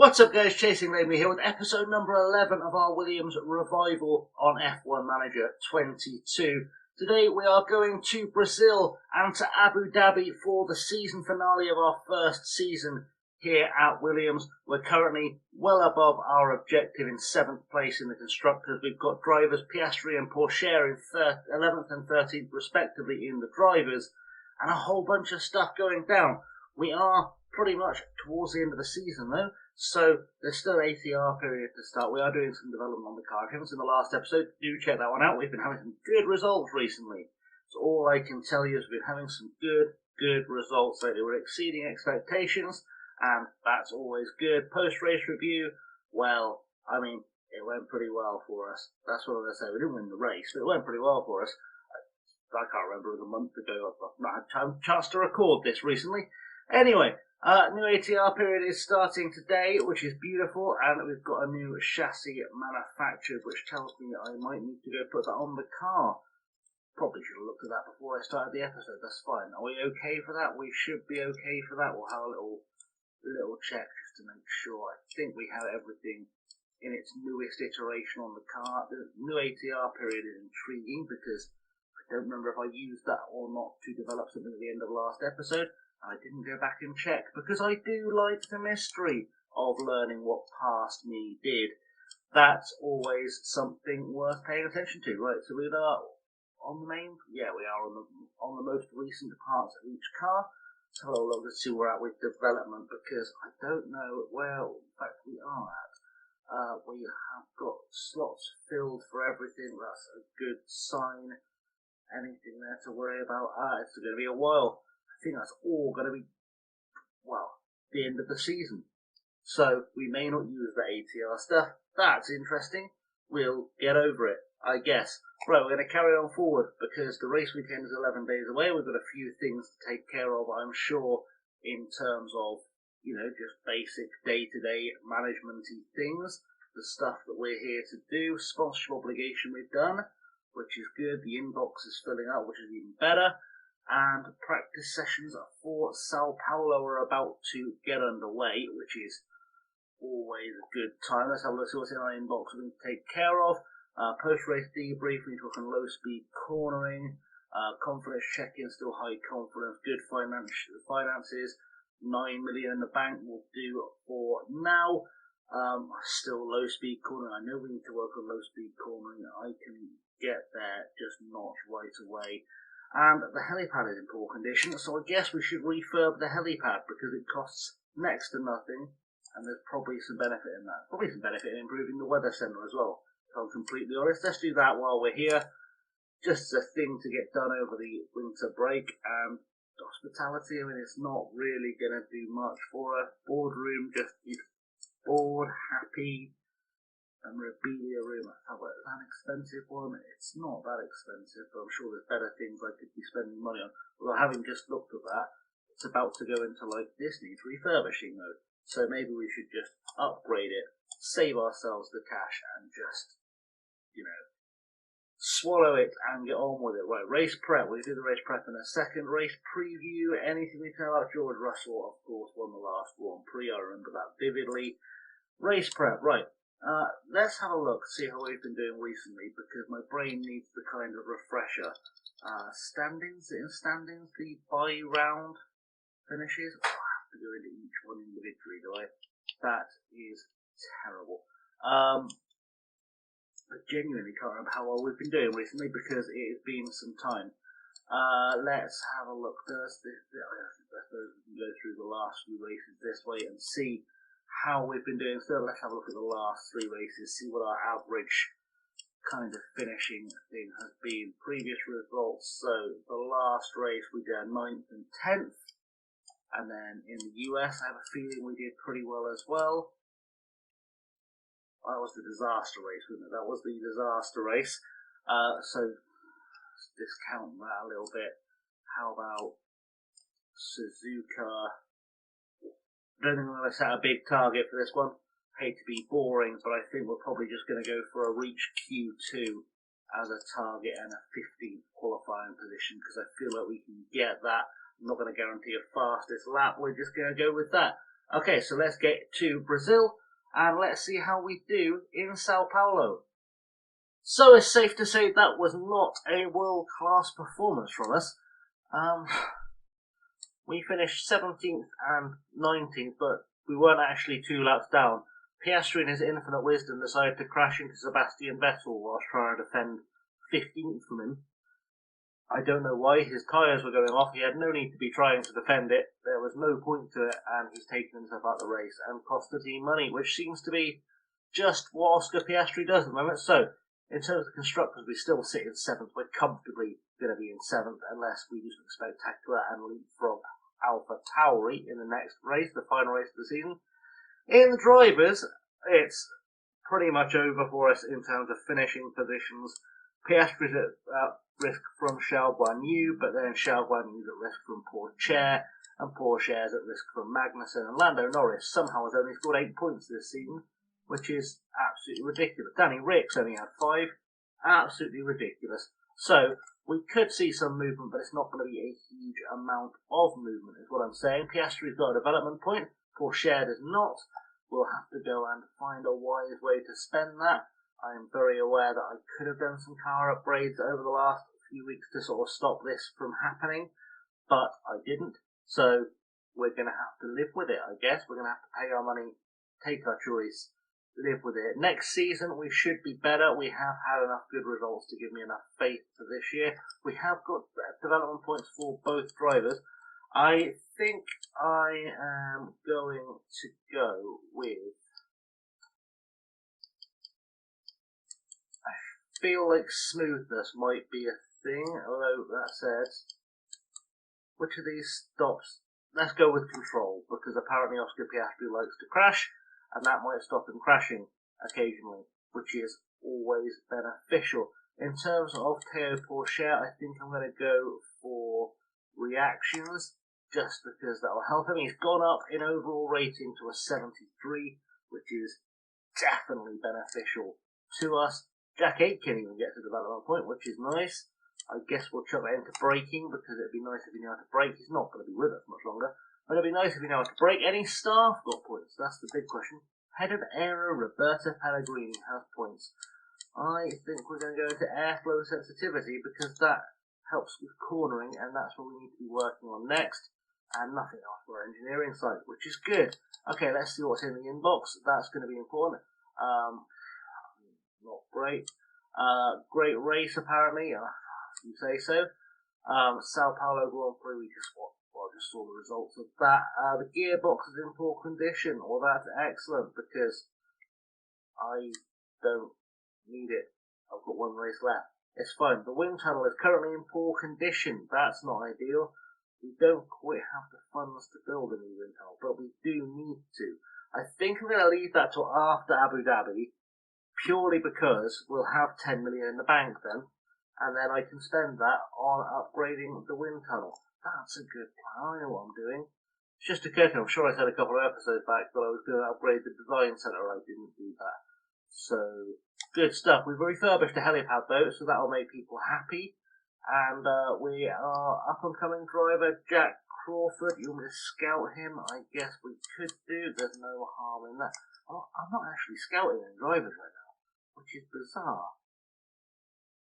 What's up guys, Chasing Lamely here with episode number 11 of our Williams revival on F1 Manager 22. Today we are going to Brazil and to Abu Dhabi for the season finale of our first season here at Williams. We're currently well above our objective in 7th place in the Constructors. We've got drivers Piastri and Pourchaire in 11th and 13th respectively in the drivers, and a whole bunch of stuff going down. We are pretty much towards the end of the season though, so there's still an ATR period to start. We are doing some development on the car. If you haven't seen the last episode, do check that one out. We've been having some good results recently. So all I can tell you is we've been having some good results lately. We're exceeding expectations, and that's always good. Post-race review, well, I mean, it went pretty well for us. That's what I'm going to say. We didn't win the race, but it went pretty well for us. I can't remember, it was a month ago. I've not had a chance to record this recently. Anyway, new ATR period is starting today, which is beautiful, and we've got a new chassis manufactured, which tells me I might need to go put that on the car. Probably should have looked at that before I started the episode. That's fine. Are we okay for that? We should be okay for that. We'll have a little check just to make sure. I think we have everything in its newest iteration on the car. The new ATR period is intriguing because I don't remember if I used that or not to develop something at the end of the last episode. I didn't go back and check because I do like the mystery of learning what past me did. That's always something worth paying attention to, right? So we are on the main, we are on the most recent parts of each car. Let's have a look to see where we're at with development, because I don't know where in fact we are at. We have got slots filled for everything. That's a good sign. Anything there to worry about? It's going to be a while. I think that's all going to be, the end of the season. So we may not use the ATR stuff. That's interesting. We'll get over it, I guess. Right, we're going to carry on forward because the race weekend is 11 days away. We've got a few things to take care of, I'm sure, in terms of, just basic day-to-day management-y things. The stuff that we're here to do. Sponsorship obligation we've done, which is good. The inbox is filling up, which is even better. And practice sessions for Sao Paulo are about to get underway, which is always a good time. Let's have a look, see what's in our inbox we can take care of. Post-race debrief, we're talking low-speed cornering, confidence check-in, still high confidence, good finances, 9 million in the bank will do for now. Still low-speed cornering. I know we need to work on low-speed cornering. I can get there, just not right away. And the helipad is in poor condition, so I guess we should refurb the helipad because it costs next to nothing, and there's probably some benefit in that. Probably some benefit in improving the weather centre as well, if I'm completely honest. Let's do that while we're here. Just a thing to get done over the winter break. And hospitality, I mean, it's not really going to do much for a boardroom, just bored, happy. Memorabilia room, is that an expensive one? It's not that expensive, but I'm sure there's better things I could be spending money on. Although having just looked at that, it's about to go into this needs refurbishing mode. So maybe we should just upgrade it, save ourselves the cash, and just, swallow it and get on with it. Right, race prep. We'll do the race prep in a second. Race preview. Anything we know about George Russell, of course, won the last Grand Prix. I remember that vividly. Race prep, right. Let's have a look, see how we've been doing recently, because my brain needs the kind of refresher. Standings, the by-round finishes. I have to go into each one individually, do I? That is terrible. I genuinely can't remember how well we've been doing recently, because it has been some time. Let's have a look. I suppose we can go through the last few races this way and see how we've been doing. So let's have a look at the last 3 races, see what our average kind of finishing thing has been. Previous results, so the last race we did 9th and 10th, and then in the US I have a feeling we did pretty well as well. That was the disaster race, wasn't it? That was the disaster race. So let's discount that a little bit. How about Suzuka? I don't think I'm going to set a big target for this one. I hate to be boring, but I think we're probably just going to go for a reach Q2 as a target and a 15th qualifying position, because I feel like we can get that. I'm not going to guarantee a fastest lap. We're just going to go with that. Okay, so let's get to Brazil and let's see how we do in Sao Paulo. So it's safe to say that was not a world-class performance from us. We finished 17th and 19th, but we weren't actually 2 laps down. Piastri in his infinite wisdom decided to crash into Sebastian Vettel whilst trying to defend 15th from him. I don't know why. His tyres were going off. He had no need to be trying to defend it. There was no point to it, and he's taken himself out of the race and cost the team money, which seems to be just what Oscar Piastri does at the moment. So, in terms of constructors, we still sit in 7th. We're comfortably going to be in 7th unless we do something spectacular and leapfrog Alpha Tauri in the next race, the final race of the season. In the drivers, it's pretty much over for us in terms of finishing positions. Piastri's at risk from Charles Guan, but then Charles Guan's at risk from Pourchaire, and Pourchaire's at risk from Magnussen, and Lando Norris somehow has only scored 8 points this season, which is absolutely ridiculous. Danny Ricks only had 5, absolutely ridiculous. So, we could see some movement, but it's not going to be a huge amount of movement, is what I'm saying. Piastri's got a development point, Pourchaire does not. We'll have to go and find a wise way to spend that. I am very aware that I could have done some car upgrades over the last few weeks to sort of stop this from happening, but I didn't. So we're going to have to live with it, I guess. We're going to have to pay our money, take our choice, live with it. Next season we should be better. We have had enough good results to give me enough faith for this year. We have got development points for both drivers. I think I am going to go with... feel like smoothness might be a thing, although that said, which of these stops? Let's go with control, because apparently Oscar Piastri likes to crash, and that might stop him crashing occasionally, which is always beneficial. In terms of Théo Pourchaire, I think I'm going to go for reactions, just because that will help him. He's gone up in overall rating to a 73, which is definitely beneficial to us. Jack Aitken even gets a development point, which is nice. I guess we'll chuck that into braking, because it'd be nice if he knew how to brake. He's not going to be with us much longer, but it'd be nice if he knew how to brake. Any staff got points? That's the big question. Head of Aero, Roberta Pellegrini has points. I think we're going to go into airflow sensitivity, because that helps with cornering, and that's what we need to be working on next. And nothing else for our engineering side, which is good. Okay, let's see what's in the inbox. That's going to be important. Not great. Great race, apparently. You say so. Sao Paulo Grand Prix, we just saw the results of that. The gearbox is in poor condition. Well, that's excellent, because I don't need it. I've got 1 race left. It's fine. The wind tunnel is currently in poor condition. That's not ideal. We don't quite have the funds to build a new wind tunnel, but we do need to. I think I'm going to leave that till after Abu Dhabi, purely because we'll have 10 million in the bank then, and then I can spend that on upgrading the wind tunnel. That's a good plan. I know what I'm doing. It's just occurred to me, I'm sure I said a couple of episodes back that I was going to upgrade the design centre. I didn't do that. So, good stuff. We've refurbished the helipad though, so that'll make people happy. And we are up-and-coming driver Jack Crawford. You want me to scout him? I guess we could do. There's no harm in that. Oh, I'm not actually scouting any drivers right now, which is bizarre.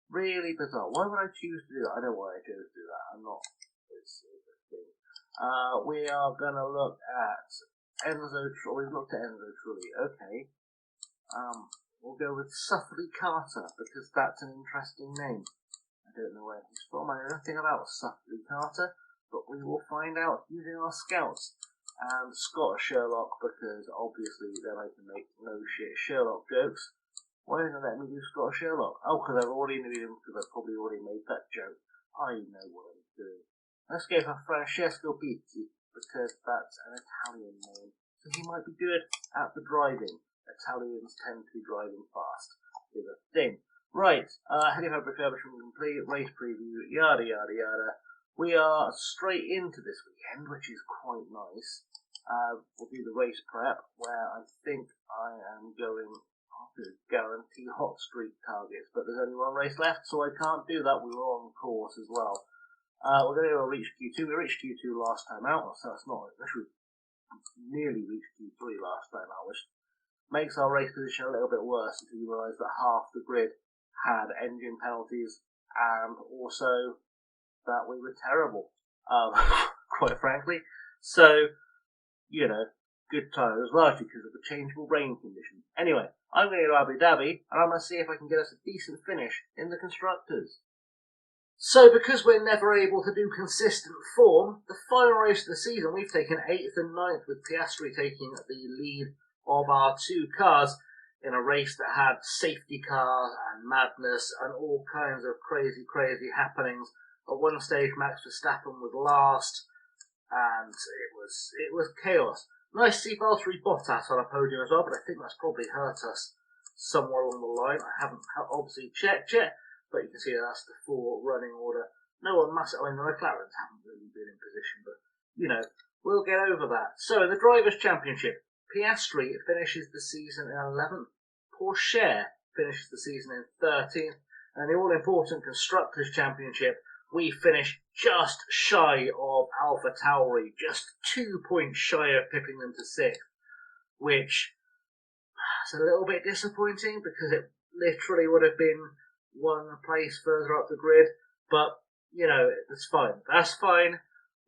Really bizarre. Why would I choose to do that? I know why I chose to do that. I'm not. It's a thing. We are going to look at Enzo. We've looked at Enzo Trulli. Okay. We'll go with Suffoley Carter, because that's an interesting name. I don't know where he's from. I know nothing about Suffoley Carter, but we will find out using our scouts. And Scott Sherlock, because obviously then I can make no shit Sherlock jokes. Why isn't it letting me do Scott Sherlock? Oh, because I've already made him, because I've probably already made that joke. I know what I'm doing. Let's go for Francesco Pizzi, because that's an Italian name. So he might be good at the driving. Italians tend to be driving fast, is a thing. Right, helipad refurbishment complete, race preview, yada yada yada. We are straight into this weekend, which is quite nice. We'll do the race prep, where I think I am going to guarantee hot streak targets, but there's only 1 race left, so I can't do that. We were on course as well. We're going to reach Q2. We reached Q2 last time out, so that's not an issue. nearly reached Q3 last time out, which makes our race position a little bit worse until you realise that half the grid had engine penalties and also that we were terrible, quite frankly. So, you know, good time. It was largely because of the changeable rain conditions. Anyway, I'm going to go to Abu Dhabi and I'm going to see if I can get us a decent finish in the Constructors. So, because we're never able to do consistent form, the final race of the season we've taken 8th and 9th, with Piastri taking the lead of our two cars in a race that had safety cars and madness and all kinds of crazy happenings. At one stage, Max Verstappen was last, and it was chaos. Nice to see Valtteri Bottas on a podium as well, but I think that's probably hurt us somewhere along the line. I haven't obviously checked yet, but you can see that's the full running order. No one massive. I mean, the McLarens haven't really been in position, but you know, we'll get over that. So the Drivers' Championship, Piastri finishes the season in 11th. Porsche finishes the season in 13th, and the all-important Constructors' Championship, we finish just shy of AlphaTauri, just 2 points shy of pipping them to 6th, which is a little bit disappointing because it literally would have been one place further up the grid, but you know, it's fine. That's fine.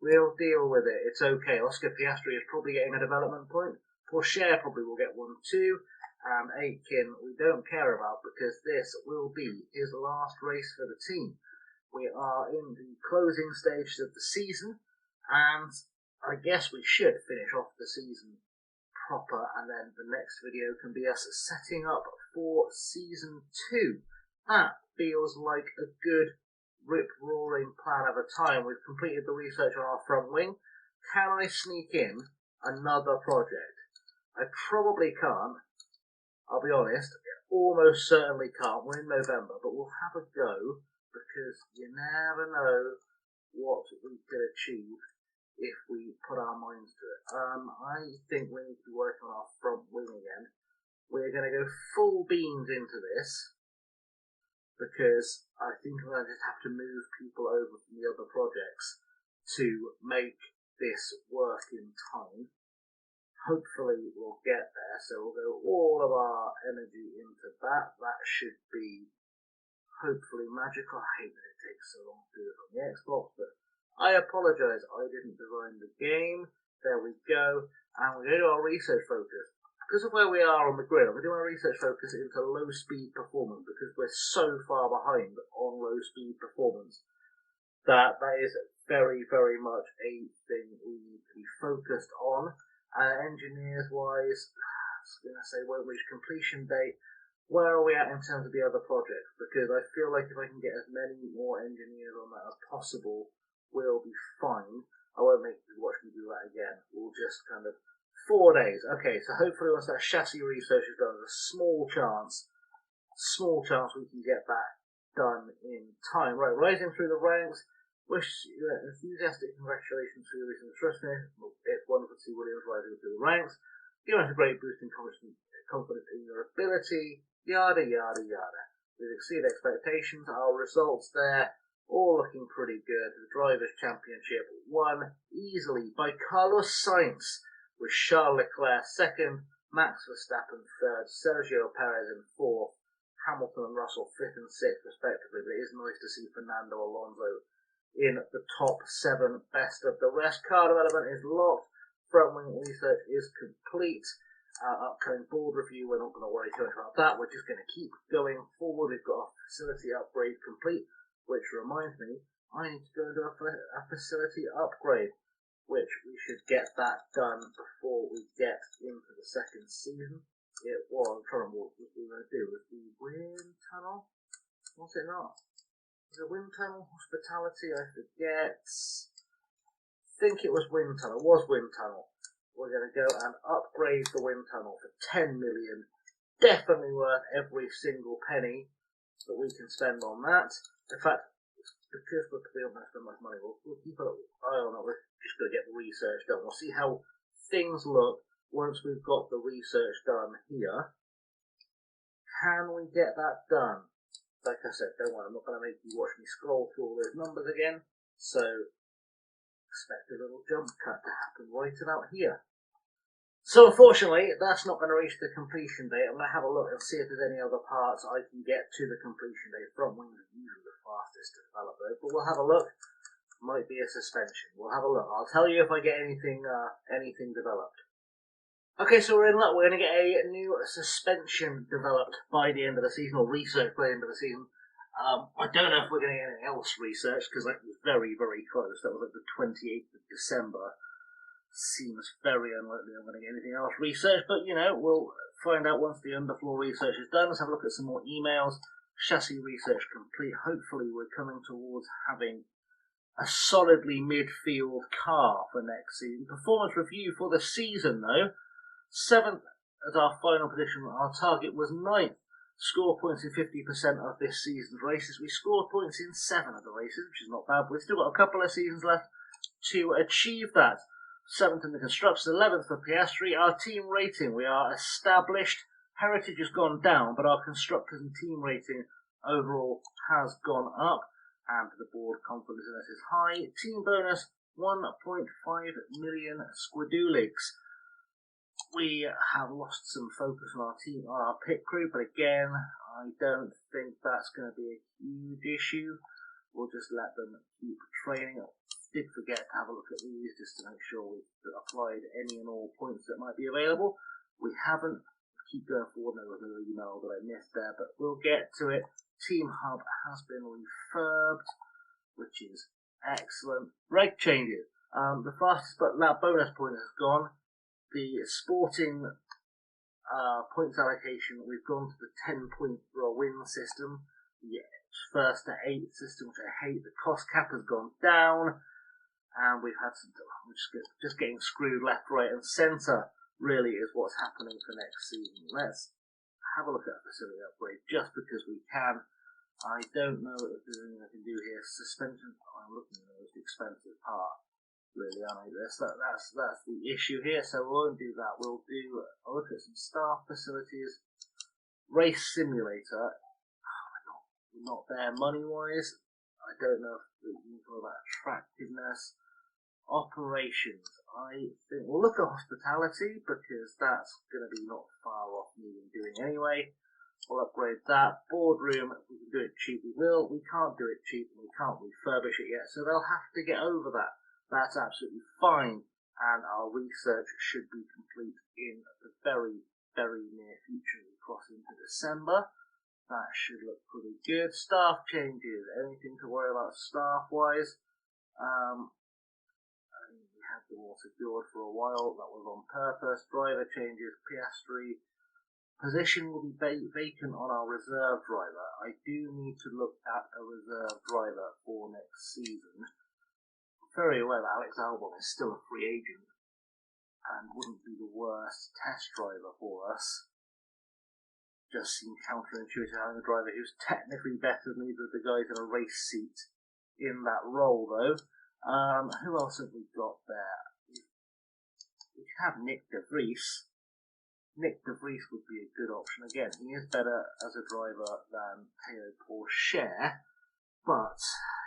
We'll deal with it. It's okay. Oscar Piastri is probably getting a development point. Porsche probably will get one too. And Aitken we don't care about because this will be his last race for the team. We are in the closing stages of the season, and I guess we should finish off the season proper, and then the next video can be us setting up for season 2. That feels like a good rip-roaring plan of a time. We've completed the research on our front wing. Can I sneak in another project? I probably can't. I'll be honest, almost certainly can't. We're in November, but we'll have a go because you never know what we could achieve if we put our minds to it. I think we need to be working on our front wing again. We're going to go full beans into this because I think we're going to just have to move people over from the other projects to make this work in time. Hopefully we'll get there, so we'll go all of our energy into that. That should be hopefully magical. I hate that it takes so long to do it on the Xbox, but I apologise, I didn't design the game. There we go. And we're going to do our research focus. Because of where we are on the grid, we're doing our research focus into low speed performance because we're so far behind on low speed performance that is very much a thing we need to be focused on. Engineers wise, I was going to say won't reach completion date. Where are we at in terms of the other projects? Because I feel like if I can get as many more engineers on that as possible, we'll be fine. I won't make you watch me do that again. We'll just kind of 4 days. Okay, so hopefully once that chassis research is done, there's a small chance we can get that done in time. Right, rising through the ranks. Wish you enthusiastic congratulations for your recent trust me. It's wonderful to see Williams rising through the ranks. Give us a great boost in confidence in your ability. Yada yada yada. We've exceeded expectations. Our results there all looking pretty good. The Drivers' Championship won easily by Carlos Sainz, with Charles Leclerc second, Max Verstappen third, Sergio Perez in fourth, Hamilton and Russell fifth and sixth respectively. But it is nice to see Fernando Alonso in the top 7 best of the rest. Car development is locked. Front wing research is complete. Upcoming board review, we're not going to worry too much about that. We're just going to keep going forward. We've got a facility upgrade complete, which reminds me, I need to go and do a facility upgrade, which we should get that done before we get into the second season. It was, I'm trying to remember what we were going to do. Was the wind tunnel? Was it not? Was it wind tunnel? Hospitality? I forget. I think it was wind tunnel. It was wind tunnel. We're going to go and upgrade the wind tunnel for 10 million. Definitely worth every single penny that we can spend on that. In fact, because we're not going to spend much money, we'll keep it. I don't know. We're just going to get the research done. We'll see how things look once we've got the research done here. Can we get that done? Like I said, don't worry, I'm not going to make you watch me scroll through all those numbers again. So, expect a little jump cut to happen right about here. So unfortunately, that's not going to reach the completion date. I'm going to have a look and see if there's any other parts I can get to the completion date. Front wings are usually the fastest to develop though, but we'll have a look. Might be a suspension. We'll have a look. I'll tell you if I get anything developed. Okay, so we're in luck. We're going to get a new suspension developed by the end of the season, or research by the end of the season. I don't know if we're going to get anything else researched, because that was very, very close. That was like the 28th of December. Seems very unlikely I'm going to get anything else researched, but we'll find out once the underfloor research is done. Let's have a look at some more emails. Chassis research complete. Hopefully we're coming towards having a solidly midfield car for next season. Performance review for the season though, 7th as our final position. Our target was 9th. Score points in 50% of this season's races. We scored points in 7 of the races, which is not bad, but we've still got a couple of seasons left to achieve that. 7th in the constructors, 11th for Piastri. Our team rating, we are established. Heritage has gone down, but our constructors and team rating overall has gone up. And the board confidence in us is high. Team bonus, 1.5 million squiduligs. We have lost some focus on our team, on our pit crew, but again, I don't think that's going to be a huge issue. We'll just let them keep training. Did forget to have a look at these just to make sure we've applied any and all points that might be available. We haven't. Keep going forward. There was another email that I missed there, but we'll get to it. Team Hub has been refurbed, which is excellent. Reg changes. The fastest lap bonus point has gone. The sporting points allocation, we've gone to the 10-point for a win system. The first to 8 system, which I hate. The cost cap has gone down. And we've had some, just getting screwed left, right, and centre. Really is what's happening for next season. Let's have a look at a facility upgrade just because we can. I don't know if there's anything I can do here. Suspension. I'm looking at the most expensive part. Really, aren't I? That's the issue here. So we won't do that. We'll look at some staff facilities. Race simulator. We're not there money wise. I don't know if we can talk about attractiveness. Operations, I think we'll look at hospitality because that's going to be not far off needing doing anyway. We'll upgrade that. Boardroom, if we can do it cheap, we will. We can't do it cheap and we can't refurbish it yet, so they'll have to get over that. That's absolutely fine, and our research should be complete in the very, very near future. We cross into December. That should look pretty good. Staff changes, anything to worry about staff-wise? We had them all secured for a while. That was on purpose. Driver changes. Piastri position will be vacant on our reserve driver. I do need to look at a reserve driver for next season. I'm very aware that Alex Albon is still a free agent and wouldn't be the worst test driver for us. Just seemed counterintuitive having a driver who's technically better than either of the guys in a race seat in that role, though. Who else have we got there? We have Nick de Vries. Nick de Vries would be a good option. Again, he is better as a driver than Theo Pourchaire, but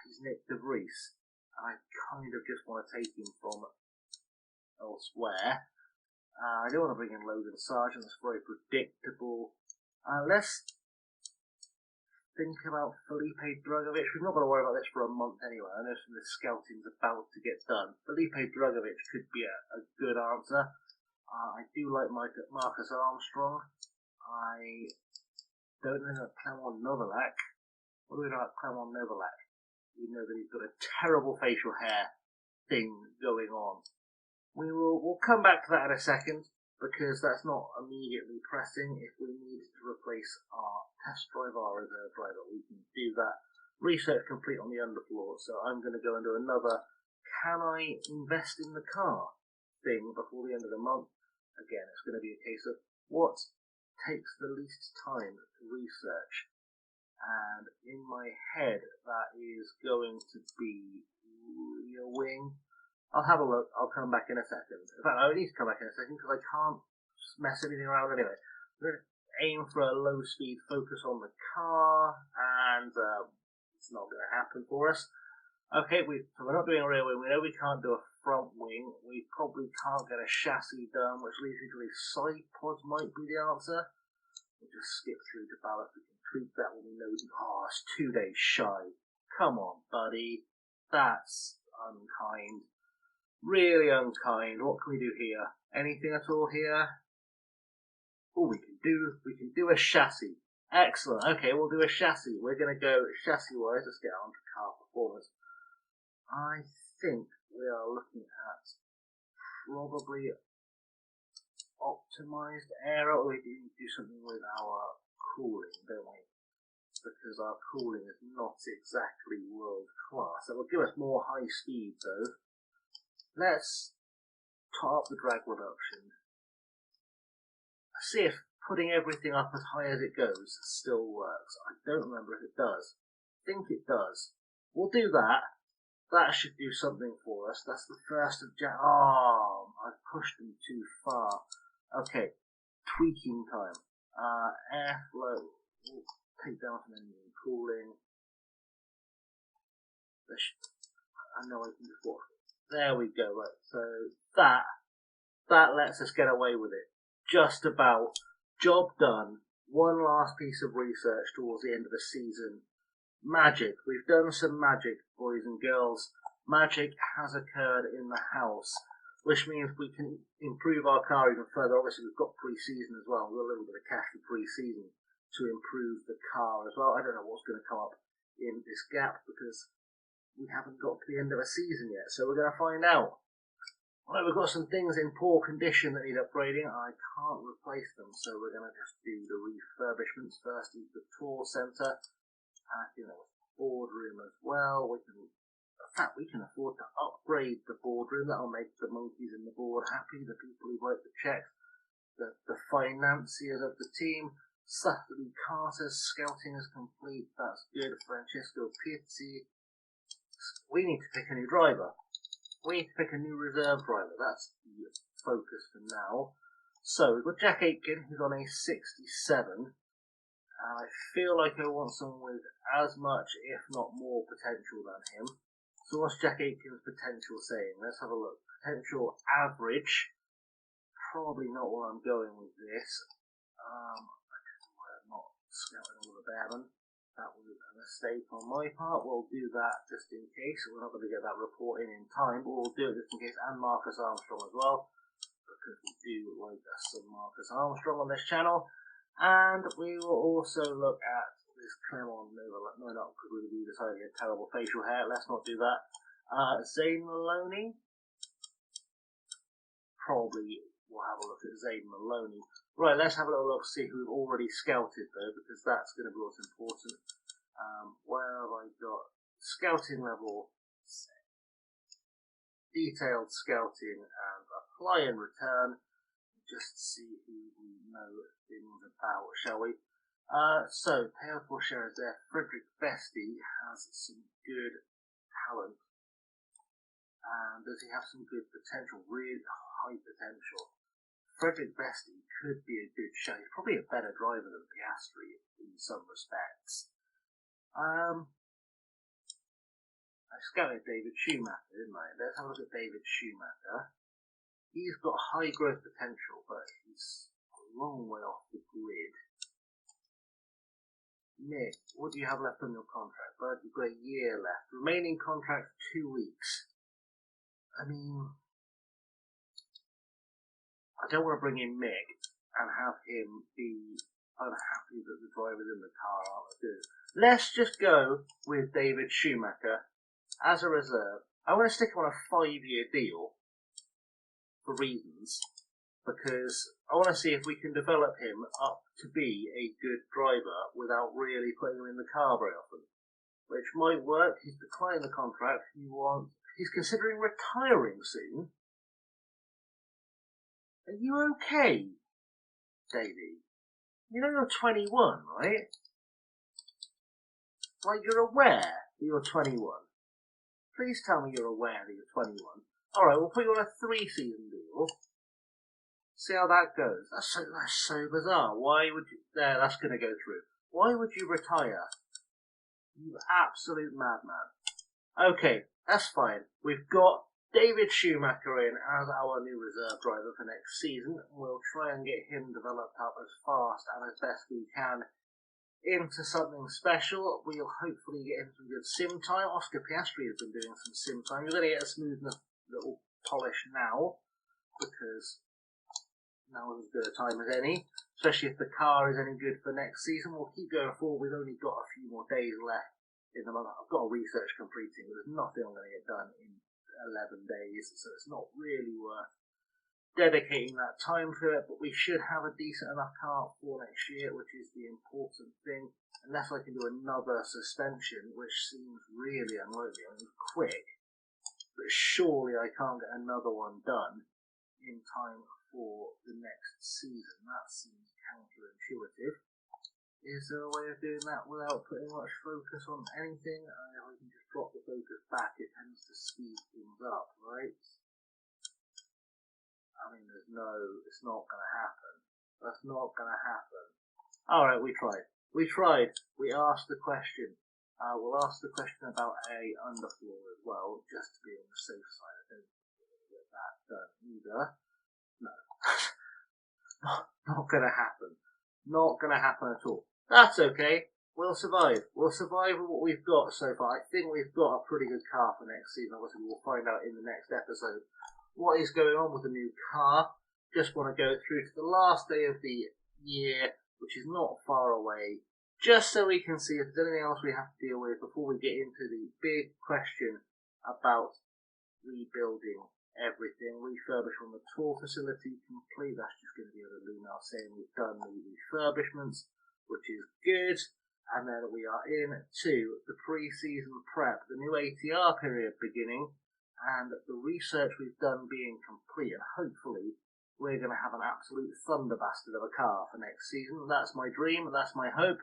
he's Nick de Vries. I kind of just want to take him from elsewhere. I don't want to bring in Logan Sargent. That's very predictable. Let's think about Felipe Drugovich. We've not got to worry about this for a month anyway. I know some of the scouting's about to get done. Felipe Drugovich could be a good answer. I do like Marcus Armstrong. I don't know about Clement Novalak. What do we know about Clement Novalak? We know that he's got a terrible facial hair thing going on. We'll come back to that in a second, because that's not immediately pressing. If we need to replace our test driver, our reserve driver, we can do that. Research complete on the underfloor, so I'm going to go into another can I invest in the car thing before the end of the month. Again, it's going to be a case of what takes the least time to research. And in my head, that is going to be rear wing. I'll have a look. I'll come back in a second. In fact, I need to come back in a second because I can't mess anything around anyway. I'm going to aim for a low-speed focus on the car, and it's not going to happen for us. Okay, so we're not doing a rear wing. We know we can't do a front wing. We probably can't get a chassis done, which leads me to believe side pods might be the answer. We'll just skip through to ballast. We can tweak that when we know. Oh, it's 2 days shy. Come on, buddy. That's unkind. Really unkind. What can we do here? Anything at all here? Oh, we can do a chassis. Excellent. Okay, we'll do a chassis. We're going to go chassis-wise. Let's get on to car performance. I think we are looking at probably optimized air. We do something with our cooling, don't we? Because our cooling is not exactly world class. It will give us more high speed though. Let's top up the drag reduction. See if putting everything up as high as it goes still works. I don't remember if it does. I think it does. We'll do that. That should do something for us. That's the 1st of Jan. Oh, I've pushed them too far. Okay, tweaking time. Airflow. We'll take down some engine cooling. I know I can just watch it. There we go. Right, so that lets us get away with it. Just about. Job done. One last piece of research towards the end of the season. Magic. We've done some magic, boys and girls. Magic has occurred in the house, which means we can improve our car even further. Obviously, we've got pre-season as well. We've got a little bit of cash for pre-season to improve the car as well. I don't know what's going to come up in this gap because we haven't got to the end of a season yet, so we're going to find out. Right, we've got some things in poor condition that need upgrading. I can't replace them, so we're going to just do the refurbishments. First is the tour centre. Boardroom as well. In fact, we can afford to upgrade the boardroom. That'll make the monkeys in the board happy, the people who write the checks, the financiers of the team. Saturday Carter's scouting is complete. That's good. Francesco Pizzi. We need to pick a new driver. We need to pick a new reserve driver. That's the focus for now. So we've got Jack Aitken, who's on a 67. I feel like I want someone with as much, if not more, potential than him. So what's Jack Aitken's potential saying? Let's have a look. Potential average. Probably not where I'm going with this. I'm not scouting all the Bearman. That was a mistake on my part. We'll do that just in case. We're not going to get that report in time, but we'll do it just in case. And Marcus Armstrong as well, because we do like us some Marcus Armstrong on this channel. And we will also look at this Clermont. No, not because we decided he had terrible facial hair. Let's not do that. Zane Maloney. Probably we'll have a look at Zane Maloney. Right, let's have a little look, see who we've already scouted though, because that's going to be what's important. Where have I got scouting level, detailed scouting, and apply and return. Just see who we know things about, shall we? So, payout for shares there. Frederick Bestie has some good talent. And does he have some good potential? Really high potential. Frederick Bestie could be a good show. He's probably a better driver than Piastri in some respects. I scouted David Schumacher, didn't I? Let's have a look at David Schumacher. He's got high growth potential, but he's a long way off the grid. Nick, what do you have left on your contract? But you've got a year left. Remaining contract 2 weeks. I mean, I don't want to bring in Mick and have him be unhappy that the drivers in the car aren't good. Let's just go with David Schumacher as a reserve. I want to stick him on a 5-year deal for reasons, because I want to see if we can develop him up to be a good driver without really putting him in the car very often, which might work. He's declining the contract. He's considering retiring soon. Are you okay, Davey? You know you're 21, right? Like, you're aware that you're 21. Please tell me you're aware that you're 21. Alright, we'll put you on a 3-season deal. See how that goes. That's so bizarre. Why would you... There, that's going to go through. Why would you retire? You absolute madman. Okay, that's fine. We've got David Schumacher in as our new reserve driver for next season. We'll try and get him developed up as fast and as best we can into something special. We'll hopefully get him some good sim time. Oscar Piastri has been doing some sim time. You're going to get a smooth little polish now, because now is as good a time as any, especially if the car is any good for next season. We'll keep going forward. We've only got a few more days left in the month. I've got a research completing, but there's nothing I'm going to get done in 11 days, so it's not really worth dedicating that time to it. But we should have a decent enough car for next year, which is the important thing, unless I can do another suspension, which seems really unlikely. I mean, quick, but surely I can't get another one done in time for the next season. That seems counterintuitive. Is there a way of doing that without putting much focus on anything? I can just drop the focus back. It tends to speed things up, right? I mean, it's not going to happen. That's not going to happen. Alright, we tried. We asked the question. We'll ask the question about a underfloor as well, just to be on the safe side. I don't think we're going to get that done either. No. Not going to happen. Not going to happen at all. That's okay. We'll survive. We'll survive with what we've got so far. I think we've got a pretty good car for next season. Obviously, we'll find out in the next episode what is going on with the new car. Just want to go through to the last day of the year, which is not far away, just so we can see if there's anything else we have to deal with before we get into the big question about rebuilding everything. Refurbish on the tour facility complete. That's just going to be a little email saying we've done the refurbishments, which is good. And then we are into the pre-season prep, the new ATR period beginning, and the research we've done being complete. And hopefully we're going to have an absolute thunderbastard of a car for next season. That's my dream. That's my hope.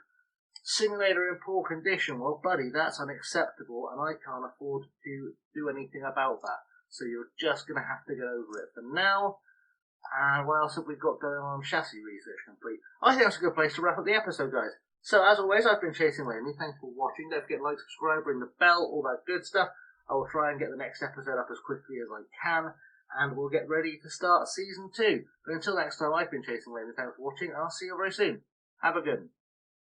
Simulator in poor condition. Well, buddy, that's unacceptable, and I can't afford to do anything about that. So you're just going to have to get over it for now. And what else have we got going on? Chassis research complete. I think that's a good place to wrap up the episode, guys. So as always, I've been Chasing Laney. Thanks for watching. Don't forget to like, subscribe, ring the bell, all that good stuff. I will try and get the next episode up as quickly as I can, and we'll get ready to start season 2. But until next time, I've been Chasing Laney. Thanks for watching, and I'll see you very soon. Have a good one.